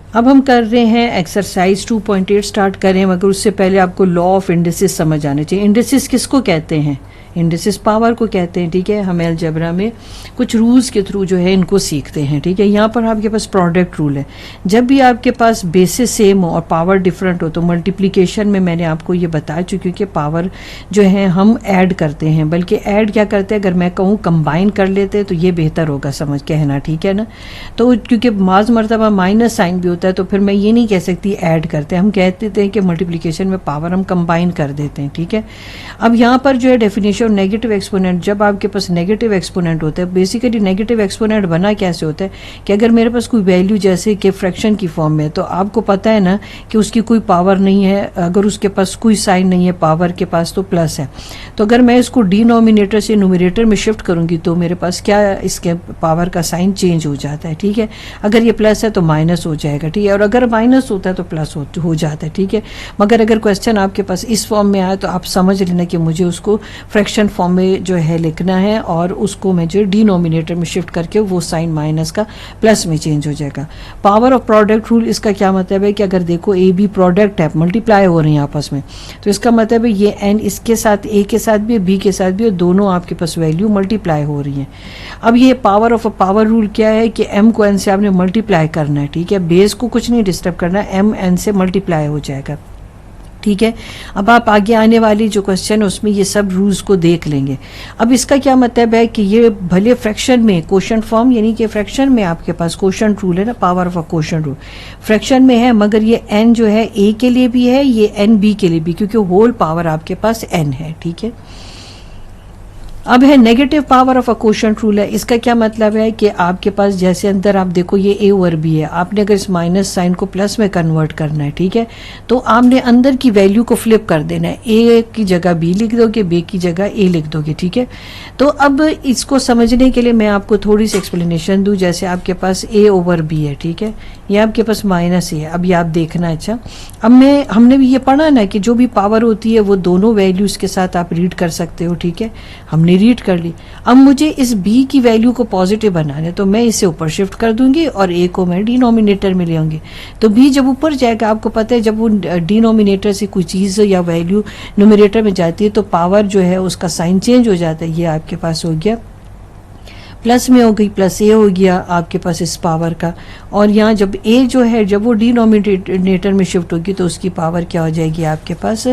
अब हम कर रहे हैं एक्सरसाइज 2.8 स्टार्ट करें, मगर उससे पहले आपको लॉ ऑफ इंडिसेस समझ आने चाहिए। इंडिसेस किसको कहते हैं? इंडिसेस पावर को कहते हैं, ठीक है। हम अलजेब्रा में कुछ रूल्स के थ्रू जो है इनको सीखते हैं, ठीक है। यहाँ पर आपके पास प्रोडक्ट रूल है। जब भी आपके पास बेसिस सेम हो और पावर डिफरेंट हो तो मल्टीप्लिकेशन में मैंने आपको ये बता चुकी हूँ कि पावर जो है हम ऐड करते हैं, बल्कि ऐड क्या करते हैं, अगर मैं कहूँ कंबाइन कर लेते हैं तो ये बेहतर होगा समझ कहना, ठीक है ना। तो क्योंकि माज मरतबा माइनस साइन भी होता है तो फिर मैं ये नहीं कह सकती ऐड करते हैं, हम कहते हैं कि मल्टीप्लिकेशन में पावर हम कंबाइन कर देते हैं, ठीक है। अब यहाँ पर जो है डेफिनेशन नेगेटिव एक्सपोनेंट, जब आपके पास नेगेटिव एक्सपोनेंट होता है, बेसिकली नेगेटिव एक्सपोनेंट बना कैसे होता है कि अगर मेरे पास कोई वैल्यू जैसे कि फ्रैक्शन की फॉर्म में, तो आपको पता है ना कि उसकी कोई पावर नहीं है, अगर उसके पास कोई साइन नहीं है पावर के पास तो प्लस है। तो अगर मैं इसको डिनोमिनेटर से न्यूमरेटर में शिफ्ट करूंगी तो मेरे पास क्या इसके पावर का साइन चेंज हो जाता है, ठीक है। अगर ये प्लस है तो माइनस हो जाएगा, ठीक है, और अगर माइनस होता है तो प्लस हो जाता है, ठीक है। मगर अगर क्वेश्चन आपके पास इस फॉर्म में आए तो आप समझ लेना कि मुझे उसको फ्रैक्शन फॉर्म में जो है लिखना है और उसको मैं जो डिनोमिनेटर में शिफ्ट करके वो साइन माइनस का प्लस में चेंज हो जाएगा। पावर ऑफ प्रोडक्ट रूल, इसका क्या मतलब है कि अगर देखो ए बी प्रोडक्ट है, मल्टीप्लाई हो रहे हैं आपस में, तो इसका मतलब है ये एन इसके साथ ए के साथ भी बी के साथ भी और दोनों आपके पास वैल्यू मल्टीप्लाई हो रही है। अब ये power of a power rule क्या है कि एम को एन से आपने मल्टीप्लाई करना है, ठीक है। बेस को कुछ नहीं डिस्टर्ब करना, एम एन से मल्टीप्लाई हो जाएगा, ठीक है। अब आप आगे आने वाली जो क्वेश्चन है उसमें ये सब रूल्स को देख लेंगे। अब इसका क्या मतलब है कि ये भले फ्रैक्शन में क्वोशंट फॉर्म, यानी कि फ्रैक्शन में आपके पास क्वोशंट रूल है ना, power of a quotient rule fraction में है, मगर ये एन जो है ए के लिए भी है, ये एन बी के लिए भी, क्योंकि होल पावर आपके पास एन है, ठीक है। अब है negative power of a quotient rule है। इसका क्या मतलब है कि आपके पास जैसे अंदर आप देखो ये ए ओवर बी है, आपने अगर इस माइनस साइन को प्लस में कन्वर्ट करना है, ठीक है, तो आपने अंदर की वैल्यू को फ्लिप कर देना है, ए की जगह बी लिख दोगे, बी की जगह ए लिख दोगे, ठीक है। तो अब इसको समझने के लिए मैं आपको थोड़ी सी एक्सप्लेनेशन दूं। जैसे आपके पास ए ओवर बी है, ठीक है, ये आपके पास माइनस ए है। अब ये आप देखना, अच्छा अब हमने भी ये पढ़ा ना कि जो भी पावर होती है वो दोनों वैल्यूज के साथ आप रीड कर सकते हो, ठीक है, हमने रीड कर ली। अब मुझे इस b की वैल्यू को पॉजिटिव बनाना है तो मैं इसे ऊपर शिफ्ट कर दूंगी और a को मैं डिनोमिनेटर में ले आऊंगी। तो b जब ऊपर जाएगा, आपको पता है जब वो डिनोमिनेटर से कोई चीज़ या वैल्यू न्यूमरेटर में जाती है तो पावर जो है उसका साइन चेंज हो जाता है। ये आपके पास हो गया प्लस में हो गई, प्लस ए हो गया आपके पास इस पावर का, और यहाँ जब ए जो है जब वो डिनोमिनेटर में शिफ्ट होगी तो उसकी पावर क्या हो जाएगी आपके पास,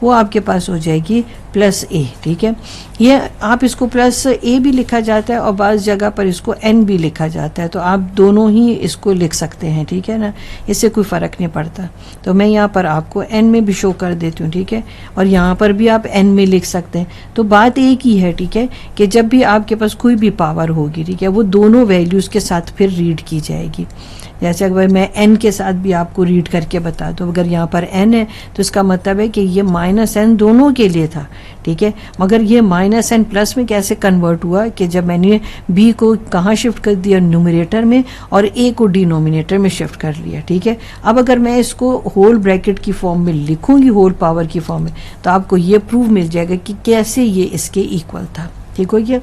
वो आपके पास हो जाएगी प्लस ए, ठीक है। ये आप इसको प्लस ए भी लिखा जाता है और बाज़ जगह पर इसको एन भी लिखा जाता है, तो आप दोनों ही इसको लिख सकते हैं, ठीक है ना, इससे कोई फ़र्क नहीं पड़ता। तो मैं यहाँ पर आपको एन में भी शो कर देती हूँ, ठीक है, और यहाँ पर भी आप एन में लिख सकते हैं। तो बात एक ही है, ठीक है, कि जब भी आपके पास कोई भी पावर होगी, ठीक है, वो दोनों वैल्यूज़ के साथ फिर रीड की जाएगी। जैसे अगर मैं n के साथ भी आपको रीड करके बता दूँ, अगर यहाँ पर n है तो इसका मतलब है कि ये माइनस n दोनों के लिए था, ठीक है, मगर ये माइनस n प्लस में कैसे कन्वर्ट हुआ कि जब मैंने b को कहाँ शिफ्ट कर दिया, न्यूमरेटर में, और a को डिनोमिनेटर में शिफ्ट कर लिया, ठीक है। अब अगर मैं इसको होल ब्रैकेट की फॉर्म में लिखूंगी, होल पावर की फॉर्म में, तो आपको ये प्रूव मिल जाएगा कि कैसे ये इसके इक्वल था, ठीक हो गया।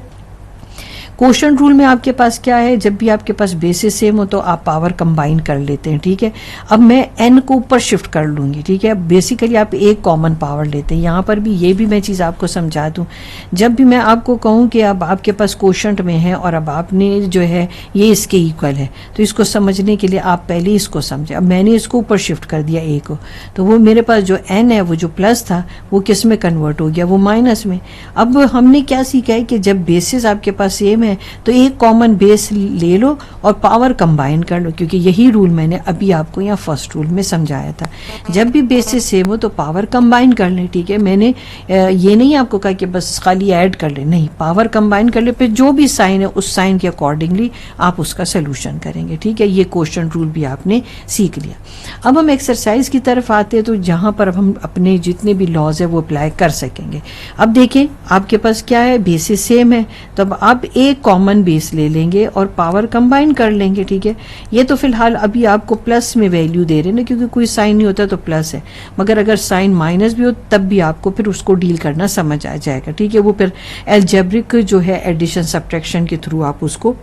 क्वोशंट रूल में आपके पास क्या है, जब भी आपके पास बेसिस सेम हो तो आप पावर कंबाइन कर लेते हैं, ठीक है। अब मैं n को ऊपर शिफ्ट कर लूँगी, ठीक है, बेसिकली आप एक कॉमन पावर लेते हैं। यहाँ पर भी ये भी मैं चीज़ आपको समझा दूँ, जब भी मैं आपको कहूँ कि अब आपके पास क्वोशंट में है और अब आपने जो है ये इसके इक्वल है, तो इसको समझने के लिए आप पहले इसको समझें। अब मैंने इसको ऊपर शिफ्ट कर दिया a को, तो वो मेरे पास जो n है वो जो प्लस था वो किस में कन्वर्ट हो गया, वो माइनस में। अब हमने क्या सीखा है कि जब बेसिस आपके पास सेम है तो एक कॉमन बेस ले लो और पावर कंबाइन कर लो, क्योंकि यही रूल मैंने अभी आपको यहाँ फर्स्ट रूल में समझाया था। जब भी बेसिस सेम हो तो पावर कंबाइन कर ले, ठीक है। मैंने ये नहीं आपको कहा कि बस खाली ऐड कर ले, नहीं, पावर कंबाइन कर ले, फिर जो भी साइन है उस साइन के अकॉर्डिंगली आप उसका सोल्यूशन करेंगे, ठीक है। ये क्वेश्चन रूल भी आपने सीख लिया। अब हम एक्सरसाइज की तरफ आते हैं, तो जहाँ पर अब हम अपने जितने भी लॉज है वो अप्लाई कर सकेंगे। अब देखें आपके पास क्या है, बेसिस सेम है, तो अब आप एक कॉमन बेस ले लेंगे और पावर कंबाइन कर लेंगे, ठीक है। ये तो फिलहाल अभी आपको प्लस में वैल्यू दे रहे हैं ना, क्योंकि कोई साइन नहीं होता तो प्लस है, मगर अगर साइन माइनस भी हो तब भी आपको फिर उसको डील करना समझ आ जाएगा, ठीक है। वो फिर अलजेब्रिक जो है एडिशन सब्ट्रैक्शन के थ्रू आप उसको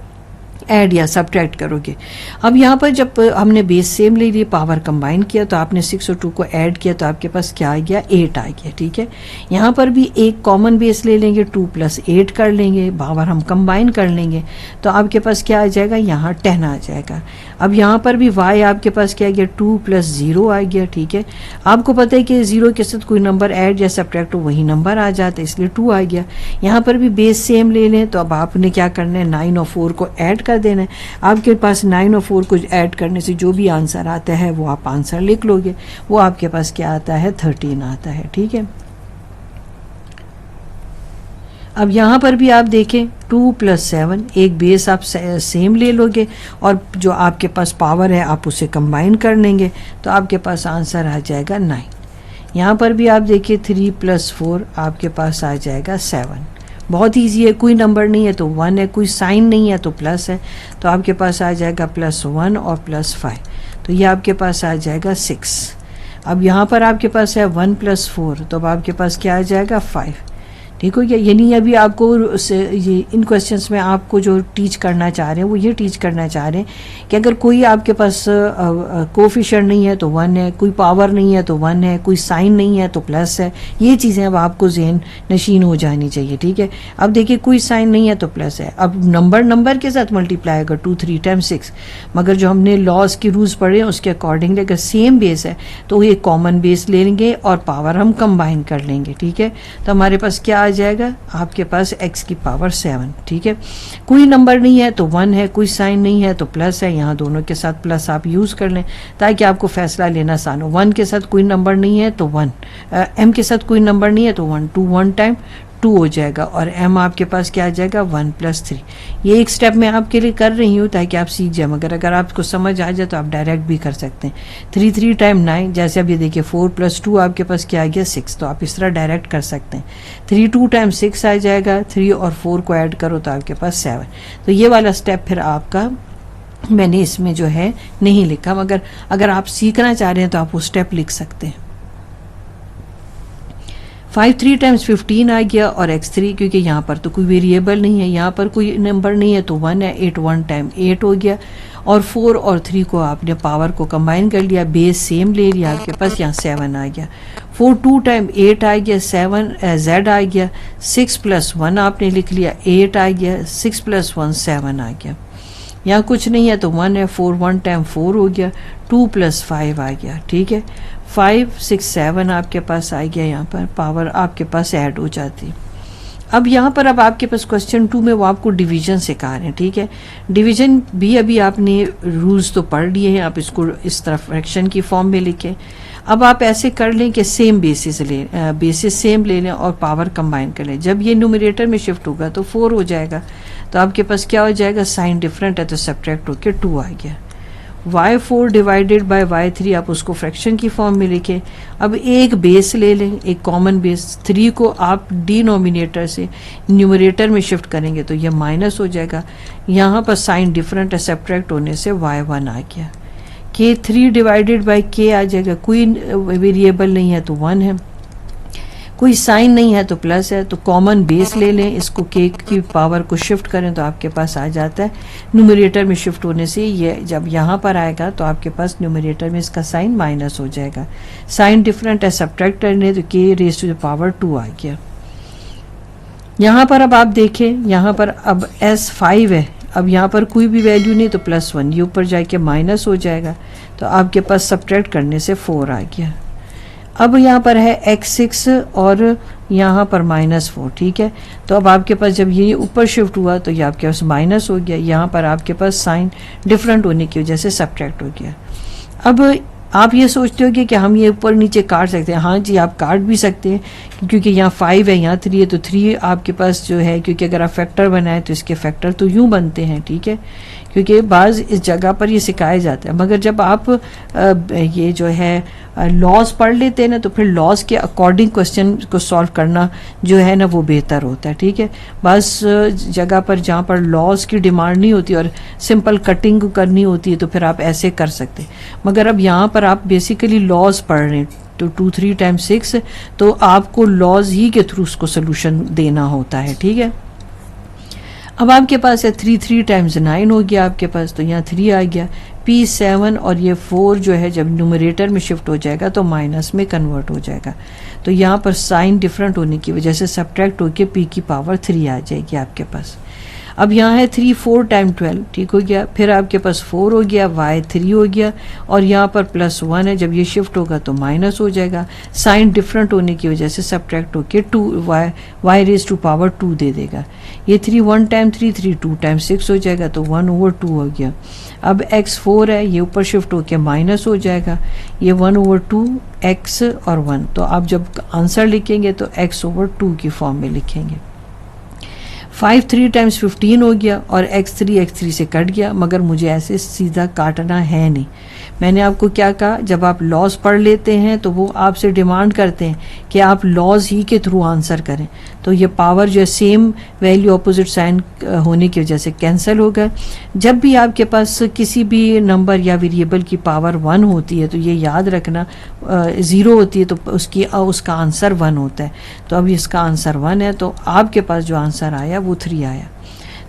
ऐड या सब्ट्रैक्ट करोगे। अब यहाँ पर जब हमने बेस सेम ले लिए, पावर कंबाइन किया, तो आपने 6 और 2 को ऐड किया तो आपके पास क्या आ गया, 8 आ गया। ठीक है, यहाँ पर भी एक कॉमन बेस ले लेंगे, 2 + 8 कर लेंगे, पावर हम कंबाइन कर लेंगे तो आपके पास क्या आ जाएगा, यहाँ 10 आ जाएगा। अब यहाँ पर भी y आपके पास क्या आ गया, 2 + 0 आ गया। ठीक है, आपको पता है कि 0 के साथ कोई नंबर ऐड या सब्ट्रैक्ट हो वही नंबर आ जाता है, इसलिए 2 आ गया। यहाँ पर भी बेस सेम ले लें तो अब आपने क्या करना है, 9 और 4 को ऐड कर देना है। आपके पास 9 और 4 को ऐड करने से जो भी आंसर आता है वो आप आंसर लिख लोगे, वो आपके पास क्या आता है, 13 आता है। ठीक है, अब यहाँ पर भी आप देखें 2 + 7, एक बेस आप सेम ले लोगे और जो आपके पास पावर है आप उसे कंबाइन कर लेंगे तो आपके पास आंसर आ जाएगा 9। यहाँ पर भी आप देखिए 3 + 4 आपके पास आ जाएगा 7। बहुत ईजी है, कोई नंबर नहीं है तो 1 है, कोई साइन नहीं है तो प्लस है, तो आपके पास आ जाएगा +1 और +5, तो ये आपके पास आ जाएगा 6। अब यहाँ पर आपके पास है 1 + 4, तो अब आपके पास क्या आ जाएगा, 5। ठीक हो गया, यानी अभी आपको ये इन क्वेश्चंस में आपको जो टीच करना चाह रहे हैं वो ये टीच करना चाह रहे हैं कि अगर कोई आपके पास कोफिशिएंट नहीं है तो 1 है, कोई पावर नहीं है तो 1 है, कोई साइन नहीं है तो प्लस है। ये चीज़ें अब आपको ज़हन नशीन हो जानी चाहिए। ठीक है, अब देखिए कोई साइन नहीं है तो प्लस है, अब नंबर के साथ मल्टीप्लाई अगर 2 3 टाइम्स 6, मगर जो हमने लॉज के रूल्स पढ़े हैं उसके अकॉर्डिंगली अगर सेम बेस है तो ये कॉमन बेस ले लेंगे और पावर हम कंबाइन कर लेंगे। ठीक है, तो हमारे पास क्या जाएगा, आपके पास x की पावर 7। ठीक है, कोई नंबर नहीं है तो 1 है, कोई साइन नहीं है तो प्लस है, यहाँ दोनों के साथ प्लस आप यूज़ कर लें ताकि आपको फैसला लेना आसान हो। 1 के साथ कोई नंबर नहीं है तो 1, m के साथ कोई नंबर नहीं है तो 1, 2 1 टाइम 2 हो जाएगा और m आपके पास क्या आ जाएगा, 1 + 3। ये एक स्टेप मैं आपके लिए कर रही हूँ ताकि आप सीख जाए, मगर अगर आपको समझ आ जाए तो आप डायरेक्ट भी कर सकते हैं। 3 3 टाइम 9, जैसे अब ये देखिए 4 + 2 आपके पास क्या आ गया, 6, तो आप इस तरह डायरेक्ट कर सकते हैं। 3 2 टाइम 6 आ जाएगा, 3 और 4 को ऐड करो तो आपके पास 7। तो ये वाला स्टेप फिर आपका मैंने इसमें जो है नहीं लिखा, मगर अगर आप सीखना चाह रहे हैं तो आप वो स्टेप लिख सकते हैं। 5 3 टाइम्स 15 आ गया और x3, क्योंकि यहाँ पर तो कोई वेरिएबल नहीं है, यहाँ पर कोई नंबर नहीं है तो 1 है। 8 1 टाइम 8 हो गया और 4 और 3 को आपने पावर को कंबाइन कर लिया, बेस सेम ले लिया, आपके पास यहाँ 7 आ गया। 4 2 टाइम 8 आ गया, 7 z आ गया, 6 + 1 आपने लिख लिया, 8 आ गया, 6 + 1 7 आ गया। यहाँ कुछ नहीं है तो 1 है, 4 1 टाइम 4 हो गया, 2 + 5 आ गया। ठीक है, 5 6 7 आपके पास आ गया, यहाँ पर पावर आपके पास ऐड हो जाती। अब यहाँ पर अब आपके पास क्वेश्चन 2 में वो आपको डिवीजन सिखा रहे हैं। ठीक है, डिवीजन भी अभी आपने रूल्स तो पढ़ लिए हैं, आप इसको इस तरह फ्रैक्शन की फॉर्म में लिखें। अब आप ऐसे कर लें कि सेम बेसिस सेम ले लें और पावर कंबाइन कर लें। जब ये न्यूमरेटर में शिफ्ट होगा तो 4 हो जाएगा, तो आपके पास क्या हो जाएगा, साइन डिफरेंट है तो सब्ट्रैक्ट होकर 2 आ गया। y4 डिवाइडेड बाय y3 आप उसको फ्रैक्शन की फॉर्म में लिखें। अब एक बेस ले लें, एक कॉमन बेस, 3 को आप डिनोमिनेटर से न्यूमरेटर में शिफ्ट करेंगे तो यह माइनस हो जाएगा। यहाँ पर साइन डिफरेंट है, सब्ट्रैक्ट होने से y1 आ गया। k3 डिवाइडेड बाय k आ जाएगा, कोई वेरिएबल नहीं है तो 1 है, कोई साइन नहीं है तो प्लस है, तो कॉमन बेस ले लें, इसको k की पावर को शिफ्ट करें तो आपके पास आ जाता है। न्यूमरेटर में शिफ्ट होने से ये जब यहाँ पर आएगा तो आपके पास न्यूमरेटर में इसका साइन माइनस हो जाएगा। साइन डिफरेंट है, सब्ट्रैक्ट करने तो k⁻² 2 आ गया। यहाँ पर अब आप देखें, यहाँ पर अब s5 है, अब यहाँ पर कोई भी वैल्यू नहीं तो +1, ये ऊपर जाके माइनस हो जाएगा, तो आपके पास सब्ट्रैक्ट करने से 4 आ गया। अब यहाँ पर है x6 और यहाँ पर -4। ठीक है, तो अब आपके पास जब ये ऊपर शिफ्ट हुआ तो ये आपके पास माइनस हो गया, यहाँ पर आपके पास साइन डिफरेंट होने की वजह से सब्ट्रैक्ट हो गया। अब आप ये सोचते हो कि हम ये ऊपर नीचे काट सकते हैं, हाँ जी आप काट भी सकते हैं, क्योंकि यहाँ 5 है, यहाँ 3 है, तो 3 आपके पास जो है, क्योंकि अगर आप फैक्टर बनाएं तो इसके फैक्टर तो यूँ बनते हैं। ठीक है, क्योंकि बाज़ इस जगह पर ये सिखाया जाता है, मगर जब आप ये जो है लॉज पढ़ लेते हैं ना तो फिर लॉज के अकॉर्डिंग क्वेश्चन को सॉल्व करना जो है ना वो बेहतर होता है। ठीक है, बस जगह पर जहाँ पर लॉज की डिमांड नहीं होती और सिंपल कटिंग करनी होती है तो फिर आप ऐसे कर सकते हैं, मगर अब यहाँ पर आप बेसिकली लॉज पढ़ रहे हैं तो 2 3 टाइम्स 6, तो आपको लॉज ही के थ्रू उसको सोल्यूशन देना होता है। ठीक है, अब आपके पास है 3 टाइम्स 9 हो गया आपके पास, तो यहाँ 3 आ गया। P7 और ये 4 जो है जब न्यूमरेटर में शिफ्ट हो जाएगा तो माइनस में कन्वर्ट हो जाएगा, तो यहाँ पर साइन डिफरेंट होने की वजह से सब्ट्रैक्ट होकर P की पावर 3 आ जाएगी आपके पास। अब यहाँ है 3 4 टाइम 12, ठीक हो गया। फिर आपके पास 4 हो गया, y 3 हो गया, और यहाँ पर +1 है, जब ये शिफ्ट होगा तो माइनस हो जाएगा। साइन डिफरेंट होने की वजह से सब्ट्रैक्ट होकर 2 y रेज टू पावर 2 दे देगा। ये 3 1 टाइम 3 3 2 टाइम 6 हो जाएगा, तो 1/2 हो गया। अब x 4 है, ये ऊपर शिफ्ट होकर माइनस हो जाएगा, ये 1/2 x और 1। तो आप जब आंसर लिखेंगे तो x/2 की फॉर्म में लिखेंगे। 5 3 टाइम्स 15 हो गया, और x3 से कट गया, मगर मुझे ऐसे सीधा काटना है नहीं। मैंने आपको क्या कहा, जब आप लॉज पढ़ लेते हैं तो वो आपसे डिमांड करते हैं कि आप लॉज ही के थ्रू आंसर करें, तो ये पावर जो है सेम वैल्यू अपोजिट साइन होने की वजह से कैंसिल हो गए। जब भी आपके पास किसी भी नंबर या वेरिएबल की पावर 1 होती है तो ये याद रखना, 0 होती है तो उसका आंसर 1 होता है। तो अब इसका आंसर 1 है, तो आपके पास जो आंसर आया वो 3 आया।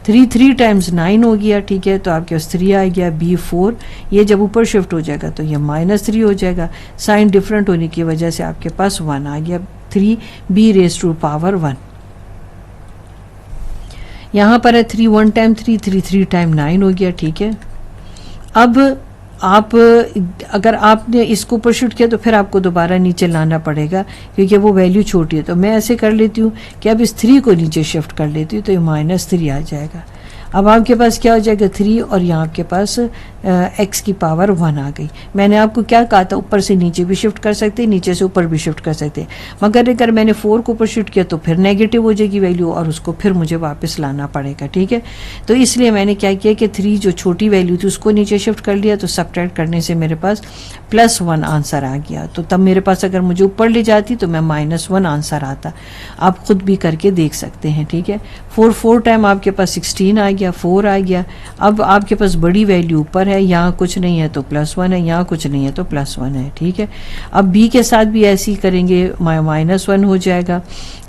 3 टाइम्स 9 हो गया, ठीक है, तो आपके पास 3 आ गया। B4 ये जब ऊपर शिफ्ट हो जाएगा तो ये -3 हो जाएगा, साइन डिफरेंट होने की वजह से आपके पास 1 आ गया। 3b raise to power 1। यहाँ पर है 3 1 टाइम 3 3 टाइम 9 हो गया, ठीक है। अब आप अगर आपने इसको ऊपर शिफ्ट किया तो फिर आपको दोबारा नीचे लाना पड़ेगा, क्योंकि वो वैल्यू छोटी है। तो मैं ऐसे कर लेती हूँ कि अब इस 3 को नीचे शिफ्ट कर लेती हूँ, तो ये -3 आ जाएगा। अब आपके पास क्या हो जाएगा 3, और यहाँ आपके पास x की पावर 1 आ गई। मैंने आपको क्या कहा था, ऊपर से नीचे भी शिफ्ट कर सकते हैं, नीचे से ऊपर भी शिफ्ट कर सकते हैं, मगर अगर मैंने 4 को ऊपर शिफ्ट किया तो फिर नेगेटिव हो जाएगी वैल्यू, और उसको फिर मुझे वापस लाना पड़ेगा, ठीक है। तो इसलिए मैंने क्या किया कि 3 जो छोटी वैल्यू थी उसको नीचे शिफ्ट कर लिया, तो सब्ट्रैक्ट करने से मेरे पास +1 आंसर आ गया। तो तब मेरे पास अगर मुझे ऊपर ले जाती तो मैं -1 आंसर आता। आप खुद भी करके देख सकते हैं, ठीक है। 4 टाइम आपके पास 16 आ गया, 4 आ गया। अब आपके पास बड़ी वैल्यू ऊपर है, यहाँ कुछ नहीं है तो +1 है, यहाँ कुछ नहीं है तो +1 है, ठीक है। अब b के साथ भी ऐसे ही करेंगे, -1 हो जाएगा।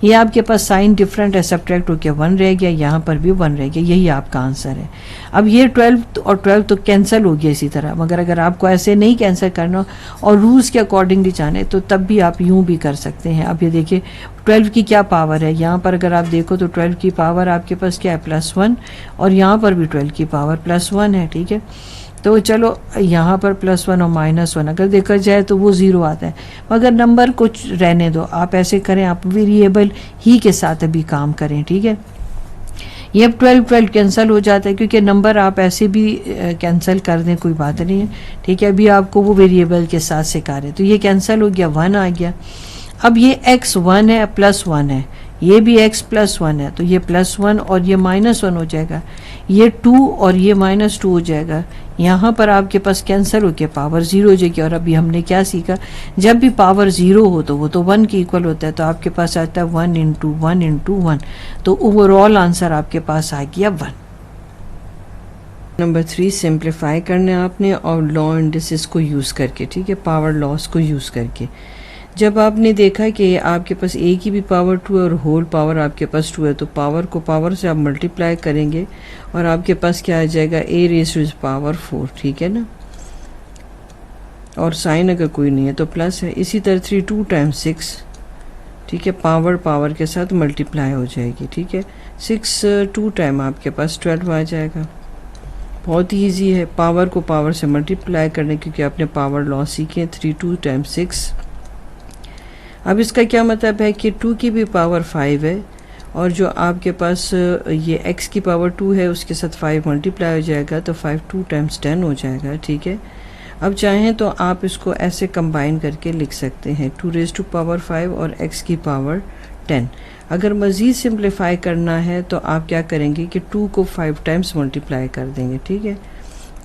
ये आपके पास साइन डिफरेंट है, सब्ट्रैक्ट होकर 1 रह गया, यहाँ पर भी 1 रह गया, यही आपका आंसर है। अब ये 12 और 12 तो कैंसिल हो गया इसी तरह, मगर अगर आपको ऐसे नहीं कैंसिल करना और रूल्स के अकॉर्डिंगली जाने तो तब भी आप यूं भी कर सकते हैं। अब ये देखिए 12 की क्या पावर है, यहाँ पर अगर आप देखो तो 12 की पावर आपके पास क्या है +1, और यहाँ पर भी 12 की पावर +1 है, ठीक है। तो चलो यहाँ पर +1 और -1 अगर देखा जाए तो वो 0 आता है, मगर नंबर कुछ रहने दो, आप ऐसे करें, आप वेरिएबल ही के साथ अभी काम करें, ठीक है। ये अब 12 कैंसिल हो जाता है, क्योंकि नंबर आप ऐसे भी कैंसिल कर दें, कोई बात नहीं है, ठीक है। अभी आपको वो वेरिएबल के साथ सिखा रहे, तो ये कैंसिल हो गया, 1 आ गया। अब ये x1 है +1 है, ये भी x +1 है, तो ये +1 और ये -1 हो जाएगा, ये 2 और ये -2 हो जाएगा। यहाँ पर आपके पास कैंसिल होकर पावर 0 हो जाएगी। और अभी हमने क्या सीखा, जब भी पावर 0 हो तो वो तो 1 के इक्वल होता है, तो आपके पास आता है 1 × 1 × 1, तो ओवरऑल आंसर आपके पास आ गया 1। नंबर 3 सिंप्लीफाई करना है आपने, और लॉ इंडिसेस को यूज़ करके, ठीक है, पावर लॉस को यूज़ करके। जब आपने देखा कि आपके पास a की भी पावर 2 है और होल पावर आपके पास 2 है, तो पावर को पावर से आप मल्टीप्लाई करेंगे और आपके पास क्या आ जाएगा, a रेज़ टू पावर 4, ठीक है ना। और साइन अगर कोई नहीं है तो प्लस है। इसी तरह 3 2 टाइम्स 6, ठीक है, पावर के साथ मल्टीप्लाई हो जाएगी, ठीक है। 6 2 टाइम आपके पास 12 आ जाएगा। बहुत ही ईजी है पावर को पावर से मल्टीप्लाई करने, क्योंकि आपने पावर लॉ सीखे। 3 2 टाइम्स 6। अब इसका क्या मतलब है कि 2 की भी पावर 5 है, और जो आपके पास ये x की पावर 2 है उसके साथ 5 मल्टीप्लाई हो जाएगा, तो 5 2 टाइम्स 10 हो जाएगा, ठीक है। अब चाहें तो आप इसको ऐसे कंबाइन करके लिख सकते हैं, 2 रेज़ टू पावर 5 और x की पावर 10। अगर मज़ीद सिंप्लीफाई करना है तो आप क्या करेंगे कि 2 को 5 टाइम्स मल्टीप्लाई कर देंगे, ठीक है।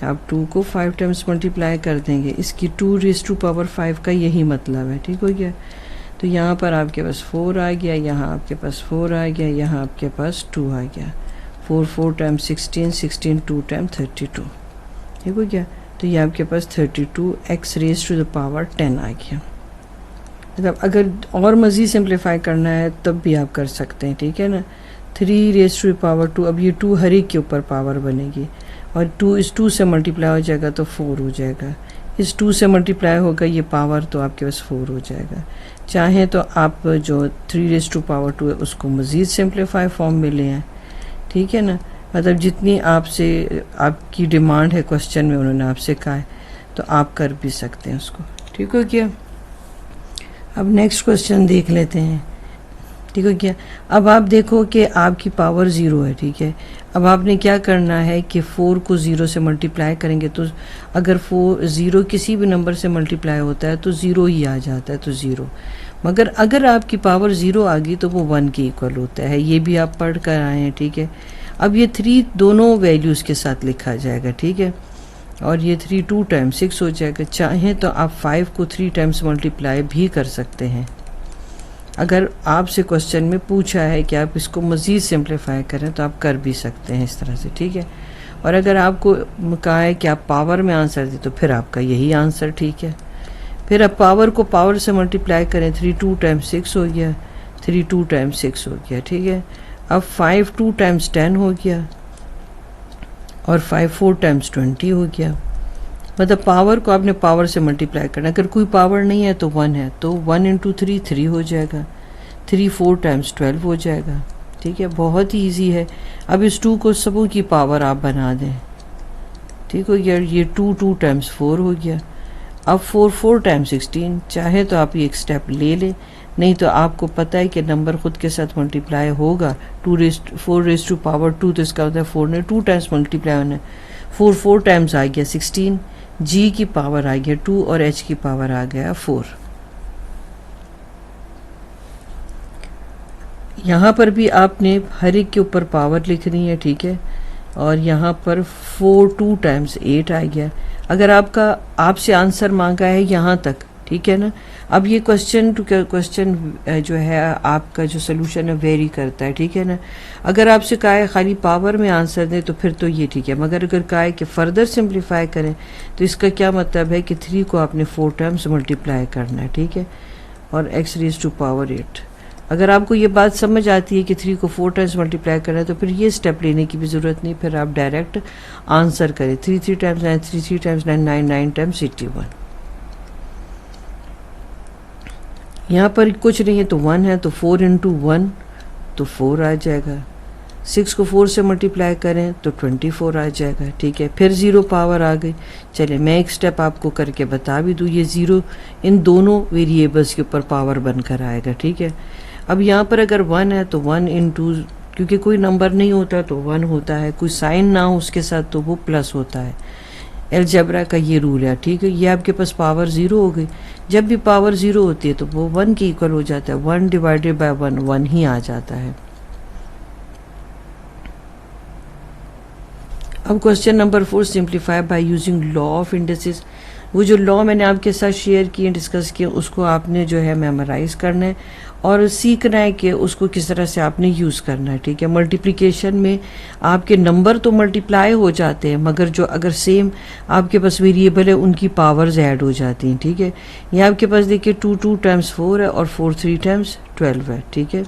आप 2 को 5 टाइम्स मल्टीप्लाई कर देंगे, इसकी 2 रेज़ टू पावर 5 का यही मतलब है, ठीक हो गया। तो यहाँ पर आपके पास 4 आ गया, यहाँ आपके पास 4 आ गया, यहाँ आपके पास 2 आ गया। 4 4 टाइम्स 16, 16 2 टाइम 32, ठीक हो गया। तो ये आपके पास 32 x raise to the power 10 आ गया। मतलब अगर और मज़ीद सिंप्लीफाई करना है तब भी आप कर सकते हैं, ठीक है ना। 3 रेज़ टू पावर 2, अब ये 2 हर एक के ऊपर पावर बनेगी और 2 इस 2 से मल्टीप्लाई हो जाएगा तो 4 हो जाएगा, इस 2 से मल्टीप्लाई होगा ये पावर तो आपके पास 4 हो जाएगा। चाहे तो आप जो 3 रेज़ टू पावर 2 है उसको मज़ीद सिंप्लीफाई फॉर्म में ले आएँ, ठीक है ना, मतलब जितनी आपसे आपकी डिमांड है क्वेश्चन में उन्होंने आपसे कहा है तो आप कर भी सकते हैं उसको, ठीक हो गया। अब नेक्स्ट क्वेश्चन देख लेते हैं, ठीक हो गया। अब आप देखो कि आपकी पावर 0 है, ठीक है। अब आपने क्या करना है कि 4 को 0 से मल्टीप्लाई करेंगे तो अगर 0 किसी भी नंबर से मल्टीप्लाई होता है तो 0 ही आ जाता है, तो 0। मगर अगर आपकी पावर 0 आ गई तो वो 1 के इक्वल होता है, ये भी आप पढ़ कर आए हैं, ठीक है। अब ये 3 दोनों वैल्यूज़ के साथ लिखा जाएगा, ठीक है, और ये 3 2 टाइम्स 6 हो जाएगा। चाहे तो आप 5 को 3 टाइम्स मल्टीप्लाई भी कर सकते हैं। अगर आपसे क्वेश्चन में पूछा है कि आप इसको मज़ीद सिंप्लीफाई करें तो आप कर भी सकते हैं इस तरह से, ठीक है। और अगर आपको कहा है कि आप पावर में आंसर दें तो फिर आपका यही आंसर ठीक है। फिर आप पावर को पावर से मल्टीप्लाई करें, 3 2 टाइम्स 6 हो गया, 3 2 टाइम्स 6 हो गया, ठीक है। अब 5 2 टाइम्स 10 हो गया और 5 4 टाइम्स 20 हो गया। मतलब पावर को आपने पावर से मल्टीप्लाई करना, अगर कोई पावर नहीं है तो 1 है तो 1 इंटू 3 3 हो जाएगा, 3 4 टाइम्स 12 हो जाएगा, ठीक है। बहुत ही ईजी है। अब इस 2 को सबों की पावर आप बना दें, ठीक हो गया। ये 2 2 टाइम्स 4 हो गया। अब 4 4 टाइम्स 16, चाहे तो आप ये एक स्टेप ले लें, नहीं तो आपको पता है कि नंबर खुद के साथ मल्टीप्लाई होगा। 4 रेज़ टू पावर 2 तो इसका होता है 4 ने 2 टाइम्स मल्टीप्लाई होना है, 4 4 टाइम्स आ गया 16, जी की पावर आ गया 2 और एच की पावर आ गया 4। यहाँ पर भी आपने हर एक के ऊपर पावर लिखनी है, ठीक है। और यहाँ पर 4 2 टाइम्स 8 आ गया। अगर आपसे आंसर मांगा है यहाँ तक, ठीक है ना। अब ये क्वेश्चन टू क्वेश्चन जो है आपका जो सोल्यूशन है वेरी करता है, ठीक है ना। अगर आपसे कहा है खाली पावर में आंसर दें तो फिर तो ये ठीक है, मगर अगर कहा है कि फर्दर सिंप्लीफाई करें तो इसका क्या मतलब है कि 3 को आपने 4 टाइम्स मल्टीप्लाई करना है, ठीक है, और x रेज़ टू पावर 8। अगर आपको ये बात समझ आती है कि 3 को 4 टाइम्स मल्टीप्लाई करना है तो फिर ये स्टेप लेने की भी ज़रूरत नहीं, फिर आप डायरेक्ट आंसर करें। 3 3 टाइम्स 9, 3 3 टाइम्स 9, 9 9 टाइम्स 81। यहाँ पर कुछ नहीं है तो 1 है तो 4 इंटू 1 तो 4 आ जाएगा। 6 को 4 से मल्टीप्लाई करें तो 24 आ जाएगा, ठीक है। फिर 0 पावर आ गई। चलिए मैं एक स्टेप आपको करके बता भी दूँ, ये 0 इन दोनों वेरिएबल्स के ऊपर पावर बनकर आएगा, ठीक है। अब यहाँ पर अगर 1 है तो 1 इंटू, क्योंकि कोई नंबर नहीं होता तो 1 होता है, कोई साइन ना हो उसके साथ तो वो प्लस होता है। अलजेब्रा का ये रूल है, ठीक है। ये आपके पास पावर 0 हो गई। जब भी पावर 0 होती है तो वो 1 के इक्वल हो जाता है। 1 डिवाइडेड बाय 1 1 ही आ जाता है। अब question number 4, simplify by using law of indices. वो जो लॉ मैंने आपके साथ शेयर किए डिस्कस किए उसको आपने जो है मेमोराइज करना है और सीखना है कि उसको किस तरह से आपने यूज़ करना है, ठीक है। मल्टीप्लिकेशन में आपके नंबर तो मल्टीप्लाई हो जाते हैं मगर जो अगर सेम आपके पास वेरिएबल है उनकी पावर्स ऐड हो जाती हैं, ठीक है। ये आपके पास देखिए 2 2 टाइम्स 4 है और 4 3 टाइम्स 12 है, ठीक है।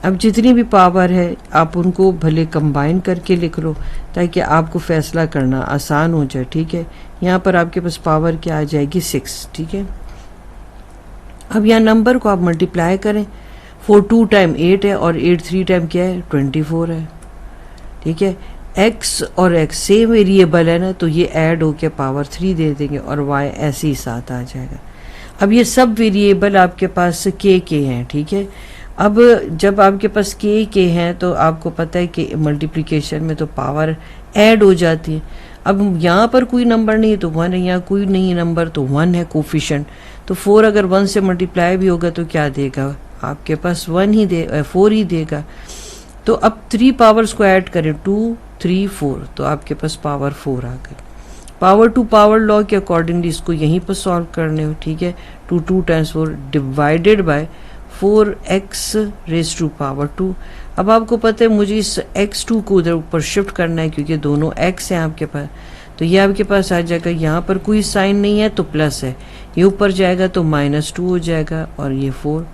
अब जितनी भी पावर है आप उनको भले कंबाइन करके लिख लो ताकि आपको फैसला करना आसान हो जाए, ठीक है। यहाँ पर आपके पास पावर क्या आ जाएगी 6, ठीक है। अब यहाँ नंबर को आप मल्टीप्लाई करें। 4 2 टाइम 8 है और 8 3 टाइम क्या है 24 है, ठीक है। x और x सेम वेरिएबल है ना तो ये ऐड होकर पावर 3 दे देंगे और y ऐसे ही साथ आ जाएगा। अब ये सब वेरिएबल आपके पास के हैं, ठीक है। अब जब आपके पास के हैं तो आपको पता है कि मल्टीप्लिकेशन में तो पावर ऐड हो जाती है। अब यहाँ पर कोई नंबर नहीं है तो 1 है, यहाँ कोई नहीं है नंबर तो 1 है कोफिशिएंट। तो 4 अगर 1 से मल्टीप्लाई भी होगा तो क्या देगा आपके पास 4 ही देगा। तो अब 3 पावर्स को ऐड करें 2 3 4 तो आपके पास पावर 4 आ गई। पावर टू पावर लॉ के अकॉर्डिंगली इसको यहीं पर सॉल्व करने हो, ठीक है। 2 2 times 4 divided by 4x raise to power 2। अब आपको पता है मुझे इस x2 को उधर ऊपर शिफ्ट करना है क्योंकि दोनों x हैं आपके पास, तो ये आपके पास आ जाएगा। यहाँ पर कोई साइन नहीं है तो प्लस है, ये ऊपर जाएगा तो -2 हो जाएगा और ये 4।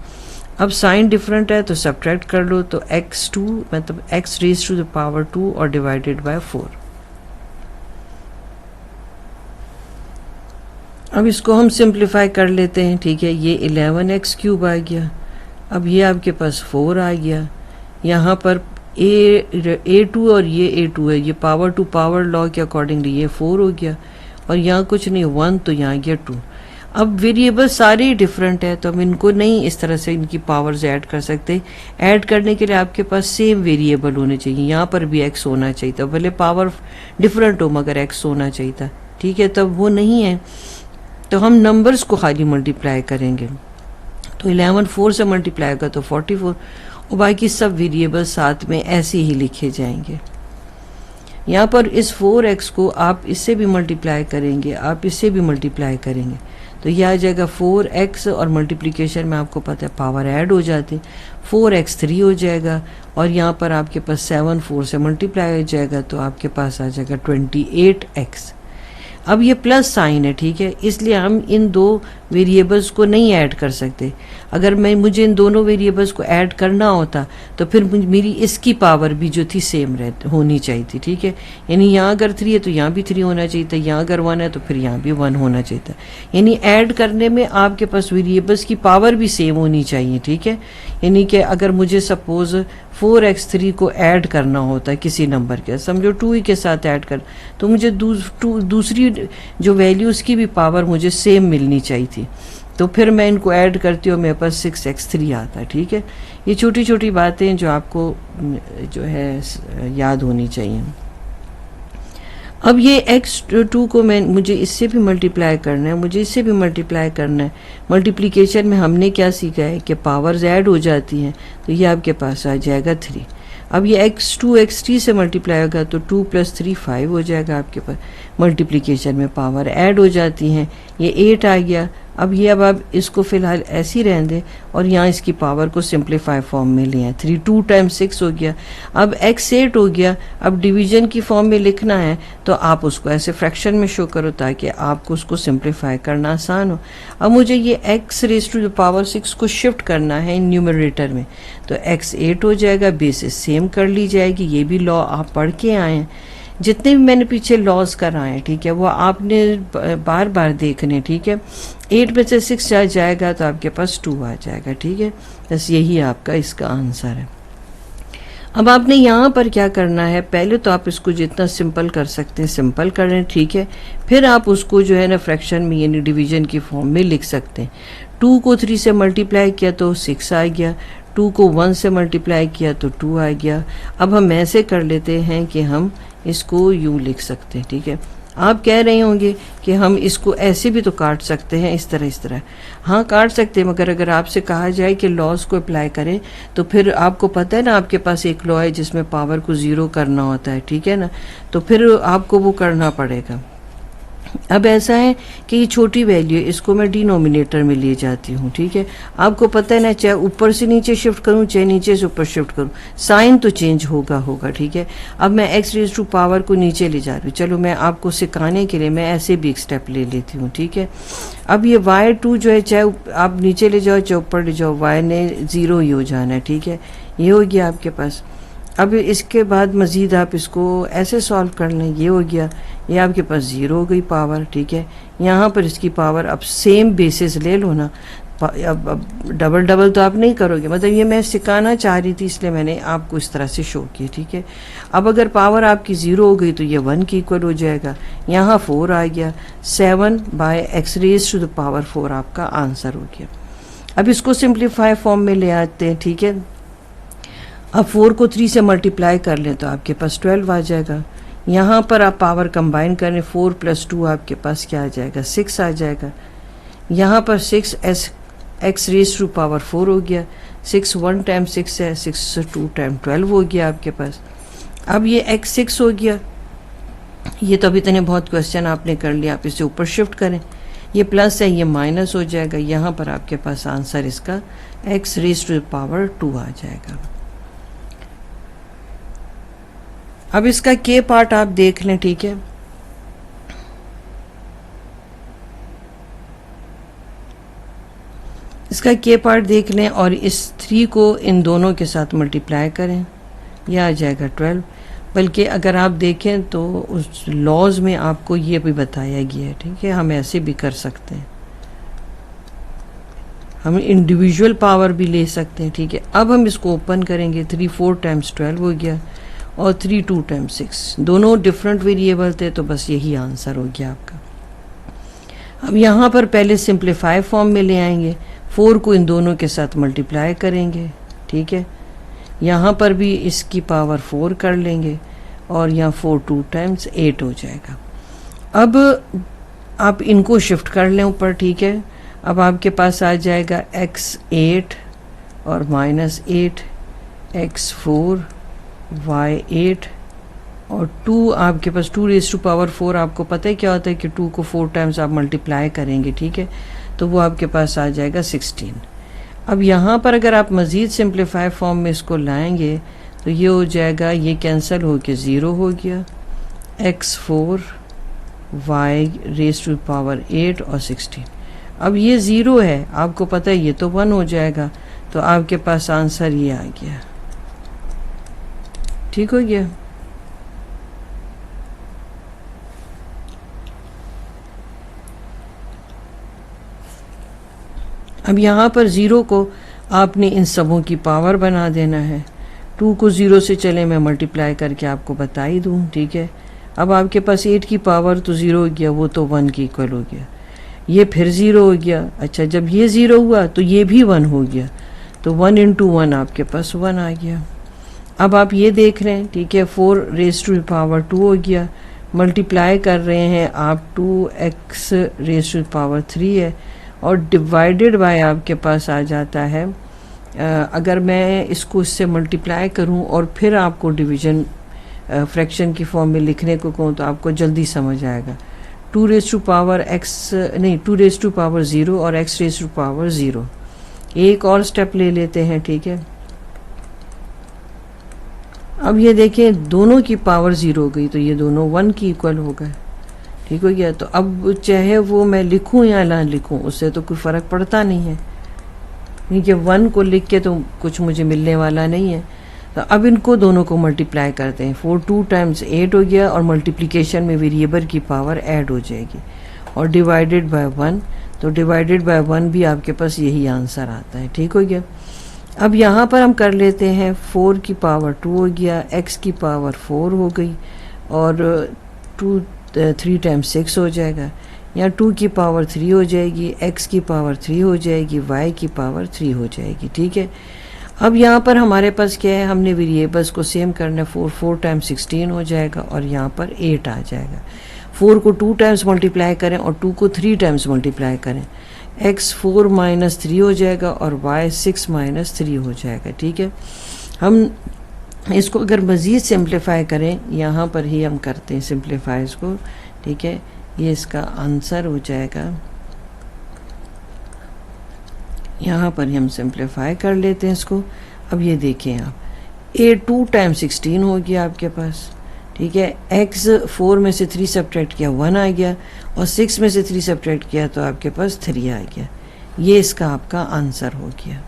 अब साइन डिफरेंट है तो सब्ट्रैक्ट कर लो, तो x2 मतलब x raise to the power 2 और डिवाइडेड बाय 4। अब इसको हम सिंप्लीफाई कर लेते हैं, ठीक है। ये 11x क्यूब आ गया, अब ये आपके पास 4 आ गया, यहाँ पर a2 और ये a2 है, ये पावर टू पावर लॉ के अकॉर्डिंगली ये 4 हो गया, और यहाँ कुछ नहीं 1 तो यहाँ गया 2। अब वेरिएबल सारे डिफरेंट है तो हम इनको नहीं इस तरह से इनकी पावर्स ऐड कर सकते। ऐड करने के लिए आपके पास सेम वेरिएबल होने चाहिए, यहाँ पर भी x होना चाहिए था, भले पावर डिफरेंट हो मगर x होना चाहिए था, ठीक है। तब वो नहीं है तो हम नंबर्स को खाली मल्टीप्लाई करेंगे, तो 11 4 से मल्टीप्लाई होगा तो 44, और बाकी सब वेरिएबल साथ में ऐसे ही लिखे जाएंगे। यहाँ पर इस 4x को आप इससे भी मल्टीप्लाई करेंगे, आप इससे भी मल्टीप्लाई करेंगे, तो यह आ जाएगा 4x, और मल्टीप्लिकेशन में आपको पता है पावर ऐड हो जाती है, 4x 3 हो जाएगा, और यहाँ पर आपके पास 7 4 से मल्टीप्लाई हो जाएगा तो आपके पास आ जाएगा 28x। अब ये प्लस साइन है, ठीक है, इसलिए हम इन दो वेरिएबल्स को नहीं ऐड कर सकते। अगर मुझे इन दोनों वेरिएबल्स को ऐड करना होता तो फिर मेरी इसकी पावर भी जो थी सेम होनी चाहिए थी, ठीक है। यानी यहाँ अगर 3 है तो यहाँ भी 3 होना चाहिए था, यहाँ अगर 1 है तो फिर यहाँ भी 1 होना चाहिए था। यानी ऐड करने में आपके पास वेरिएबल्स की पावर भी सेम होनी चाहिए, ठीक है। यानी कि अगर मुझे सपोज 4x3 को ऐड करना होता है किसी नंबर के, समझो 2 ही के साथ ऐड कर, तो मुझे दूसरी जो वैल्यूज़ की भी पावर मुझे सेम मिलनी चाहिए थी, तो फिर मैं इनको ऐड करती हूँ, मेरे पास 6x3 आता है, ठीक है। ये छोटी छोटी बातें जो आपको जो है याद होनी चाहिए। अब ये x2 को मुझे इससे भी मल्टीप्लाई करना है, मुझे इससे भी मल्टीप्लाई करना है। मल्टीप्लिकेशन में हमने क्या सीखा है कि पावर्स ऐड हो जाती हैं, तो ये आपके पास आ जाएगा 3। अब ये x2 x3 से मल्टीप्लाई होगा तो 2 + 3 5 हो जाएगा आपके पास। मल्टीप्लिकेशन में पावर ऐड हो जाती हैं, ये 8 आ गया। अब ये अब आप इसको फ़िलहाल ऐसे ही रहने दें और यहाँ इसकी पावर को सिंप्लीफाई फॉर्म में ले आए। 3 2 × 6 हो गया। अब x 8 हो गया। अब डिवीजन की फॉर्म में लिखना है तो आप उसको ऐसे फ्रैक्शन में शो करो ताकि आपको उसको सिंप्लीफाई करना आसान हो। अब मुझे ये x⁻⁶ को शिफ्ट करना है न्यूमरेटर में, तो x 8 हो जाएगा, बेसिस सेम कर ली जाएगी। ये भी लॉ आप पढ़ के आए हैं, जितने भी मैंने पीछे लॉज कराए हैं, ठीक है, वो आपने बार बार देखने, ठीक है। 8 में से 6 आ जाएगा तो आपके पास 2 आ जाएगा, ठीक है। बस यही आपका इसका आंसर है। अब आपने यहाँ पर क्या करना है, पहले तो आप इसको जितना सिंपल कर सकते हैं सिंपल करें, ठीक है। फिर आप उसको जो है ना फ्रैक्शन में यानी डिवीजन की फॉर्म में लिख सकते हैं। 2 को 3 से मल्टीप्लाई किया तो 6 आ गया, 2 को 1 से मल्टीप्लाई किया तो 2 आ गया। अब हम ऐसे कर लेते हैं कि हम इसको यूँ लिख सकते हैं, ठीक है। आप कह रहे होंगे कि हम इसको ऐसे भी तो काट सकते हैं, इस तरह। हाँ काट सकते हैं, मगर अगर आपसे कहा जाए कि लॉज को अप्लाई करें तो फिर आपको पता है ना, आपके पास एक लॉ है जिसमें पावर को 0 करना होता है, ठीक है ना, तो फिर आपको वो करना पड़ेगा। अब ऐसा है कि ये छोटी वैल्यू है, इसको मैं डिनोमिनेटर में ले जाती हूँ, ठीक है। आपको पता है ना, चाहे ऊपर से नीचे शिफ्ट करूँ चाहे नीचे से ऊपर शिफ्ट करूँ, साइन तो चेंज होगा, ठीक है। अब मैं x⁻⁴ को नीचे ले जा रही हूँ, चलो मैं आपको सिखाने के लिए मैं ऐसे भी एक स्टेप ले लेती हूँ, ठीक है। अब ये y2 जो है, चाहे आप नीचे ले जाओ चाहे ऊपर ले जाओ, y ने 0 ही हो जाना है, ठीक है। ये हो गया आपके पास। अब इसके बाद मज़ीद आप इसको ऐसे सॉल्व कर लें, ये हो गया, ये आपके पास 0 हो गई पावर, ठीक है। यहाँ पर इसकी पावर अब सेम बेसिस ले लो ना, अब डबल तो आप नहीं करोगे, मतलब ये मैं सिखाना चाह रही थी इसलिए मैंने आपको इस तरह से शो किया, ठीक है। अब अगर पावर आपकी 0 हो गई तो ये 1 के इक्वल हो जाएगा, यहाँ 4 आ गया, 7/x⁻⁴ आपका आंसर हो गया। अब इसको सिंप्लीफाई फॉर्म में ले आते हैं, ठीक है। अब 4 को 3 से मल्टीप्लाई कर लें तो आपके पास 12 आ जाएगा। यहाँ पर आप पावर कंबाइन करें, 4 + 2 आपके पास क्या आ जाएगा, 6 आ जाएगा। यहाँ पर 6x⁻⁴ हो गया, 6 1 × 6 है, 6 2 × 12 हो गया आपके पास। अब ये x 6 हो गया, ये तो अभी इतने बहुत क्वेश्चन आपने कर लिया, आप इसे ऊपर शिफ्ट करें, ये प्लस है ये माइनस हो जाएगा। यहाँ पर आपके पास आंसर इसका x⁻² आ जाएगा। अब इसका के पार्ट आप देख लें, ठीक है। इसका के पार्ट देख लें और इस 3 को इन दोनों के साथ मल्टीप्लाई करें, यह आ जाएगा 12। बल्कि अगर आप देखें तो उस लॉज में आपको ये भी बताया गया है, ठीक है, हम ऐसे भी कर सकते हैं, हम इंडिविजुअल पावर भी ले सकते हैं, ठीक है। अब हम इसको ओपन करेंगे, 3 4 टाइम्स 12 हो गया और 3 2 टाइम्स 6, दोनों डिफरेंट वेरिएबल थे, तो बस यही आंसर हो गया आपका। अब यहाँ पर पहले सिंप्लीफाई फॉर्म में ले आएंगे, 4 को इन दोनों के साथ मल्टीप्लाई करेंगे, ठीक है। यहाँ पर भी इसकी पावर 4 कर लेंगे और यहाँ 4 2 टाइम्स 8 हो जाएगा। अब आप इनको शिफ्ट कर लें ऊपर, ठीक है। अब आपके पास आ जाएगा x8 और -8, x4, y8 और 2 आपके पास 2⁴ आपको पता है क्या होता है कि 2 को 4 टाइम्स आप मल्टीप्लाई करेंगे, ठीक है, तो वो आपके पास आ जाएगा 16। अब यहाँ पर अगर आप मज़ीद सिंप्लीफाई फॉर्म में इसको लाएंगे तो ये हो जाएगा, ये कैंसिल हो के 0 हो गया, x4 y⁴ और 16। अब ये 0 है, आपको पता है ये तो 1 हो जाएगा, तो आपके पास आंसर ये आ गया, ठीक हो गया। अब यहाँ पर 0 को आपने इन सबों की पावर बना देना है, 2 को 0 से चले मैं मल्टीप्लाई करके आपको बता ही दूँ, ठीक है। अब आपके पास 8 की पावर तो 0 हो गया, वो तो 1 की इक्वल हो गया, ये फिर 0 हो गया। अच्छा, जब ये 0 हुआ तो ये भी 1 हो गया, तो 1 × 1 आपके पास 1 आ गया। अब आप ये देख रहे हैं, ठीक है, 4⁻² हो गया, मल्टीप्लाई कर रहे हैं आप 2x⁻³ है और डिवाइडेड बाय आपके पास आ जाता है, अगर मैं इसको इससे मल्टीप्लाई करूं और फिर आपको डिवीज़न फ्रैक्शन की फॉर्म में लिखने को कहूँ तो आपको जल्दी समझ आएगा। 2⁻0 और x⁻0। एक और स्टेप ले लेते हैं, ठीक है। अब ये देखें दोनों की पावर 0 हो गई, तो ये दोनों 1 की इक्वल हो गए, ठीक हो गया। तो अब चाहे वो मैं लिखूं या ना लिखूं उससे तो कोई फ़र्क पड़ता नहीं है, क्योंकि 1 को लिख के तो कुछ मुझे मिलने वाला नहीं है। तो अब इनको दोनों को मल्टीप्लाई करते हैं, 4 2 टाइम्स 8 हो गया और मल्टीप्लिकेशन में वेरिएबल की पावर ऐड हो जाएगी और डिवाइडेड बाय 1, तो डिवाइडेड बाय 1 भी आपके पास यही आंसर आता है, ठीक हो गया। अब यहाँ पर हम कर लेते हैं, 4 की पावर 2 हो गया, x की पावर 4 हो गई और 3 टाइम्स 6 हो जाएगा, यहाँ 2 की पावर 3 हो जाएगी, x की पावर 3 हो जाएगी, y की पावर 3 हो जाएगी, ठीक है। अब यहाँ पर हमारे पास क्या है, हमने वेरिएबल्स को सेम करना है, 4 टाइम्स 16 हो जाएगा और यहाँ पर 8 आ जाएगा। 4 को 2 टाइम्स मल्टीप्लाई करें और 2 को 3 टाइम्स मल्टीप्लाई करें, x 4 - 3 हो जाएगा और y 6 - 3 हो जाएगा, ठीक है। हम इसको अगर मज़ीद सिंप्लीफाई करें, यहाँ पर ही हम करते हैं सिंप्लीफाई इसको, ठीक है, ये इसका आंसर हो जाएगा। यहाँ पर ही हम सिंप्लीफाई कर लेते हैं इसको। अब ये देखें आप, 2 टाइम्स 16 हो गया आपके पास, ठीक है। x 4 में से 3 सब्ट्रैक्ट किया 1 आ गया और 6 में से 3 सब्ट्रैक्ट किया तो आपके पास 3 आ गया। ये इसका आपका आंसर हो गया।